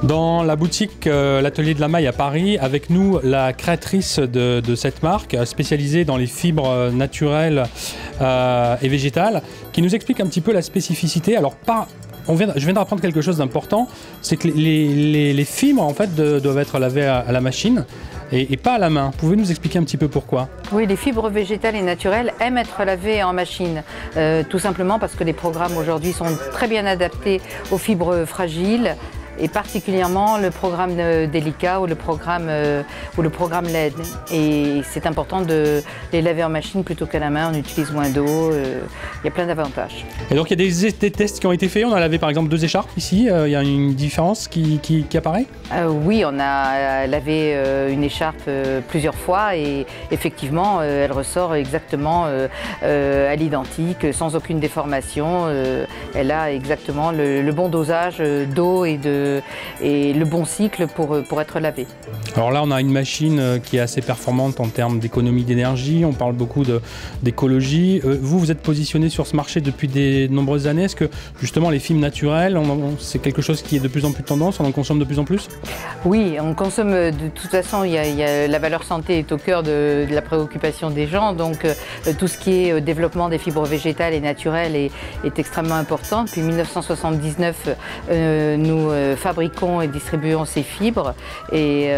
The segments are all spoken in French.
Dans la boutique l'Atelier de la Maille à Paris, avec nous la créatrice de cette marque spécialisée dans les fibres naturelles et végétales, qui nous explique un petit peu la spécificité. Alors je viens d'apprendre quelque chose d'important, c'est que les fibres en fait doivent être lavées à la machine et pas à la main. Vous pouvez nous expliquer un petit peu pourquoi? Oui, les fibres végétales et naturelles aiment être lavées en machine, tout simplement parce que les programmes aujourd'hui sont très bien adaptés aux fibres fragiles, et particulièrement le programme délicat ou le programme LED. Et c'est important de les laver en machine plutôt qu'à la main, on utilise moins d'eau, il y a plein d'avantages. Et donc il y a des tests qui ont été faits, on a lavé par exemple 2 écharpes ici, il y a une différence qui apparaît? Oui, on a lavé une écharpe plusieurs fois et effectivement elle ressort exactement à l'identique, sans aucune déformation. Elle a exactement le bon dosage d'eau et le bon cycle pour être lavée. Alors là, on a une machine qui est assez performante en termes d'économie d'énergie, on parle beaucoup d'écologie. Vous êtes positionné sur ce marché depuis de nombreuses années. Est-ce que justement les fibres naturelles, c'est quelque chose qui est de plus en plus tendance, on en consomme de plus en plus? Oui, on consomme de toute façon, la valeur santé est au cœur de la préoccupation des gens, donc tout ce qui est développement des fibres végétales et naturelles est extrêmement important. Depuis 1979, nous fabriquons et distribuons ces fibres et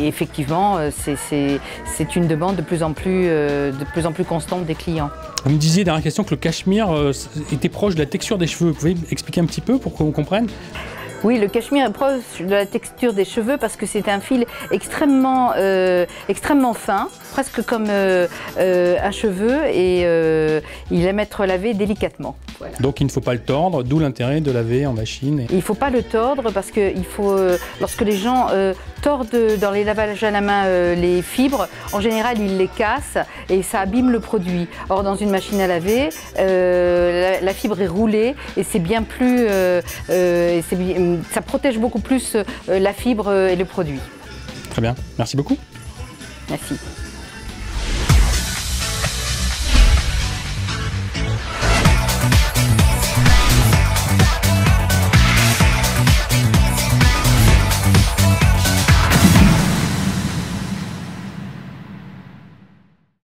effectivement c'est une demande de plus en plus constante des clients. Vous me disiez, dernière question, que le cachemire était proche de la texture des cheveux. Vous pouvez expliquer un petit peu pour qu'on comprenne? Oui, le cachemire est proche de la texture des cheveux parce que c'est un fil extrêmement fin, presque comme un cheveu, et il aime être lavé délicatement. Voilà. Donc il ne faut pas le tordre, d'où l'intérêt de laver en machine. Il ne faut pas le tordre parce que lorsque les gens tordent dans les lavages à la main les fibres, en général ils les cassent et ça abîme le produit. Or dans une machine à laver, la fibre est roulée et c'est bien plus... ça protège beaucoup plus la fibre et le produit. Très bien, merci beaucoup. Merci.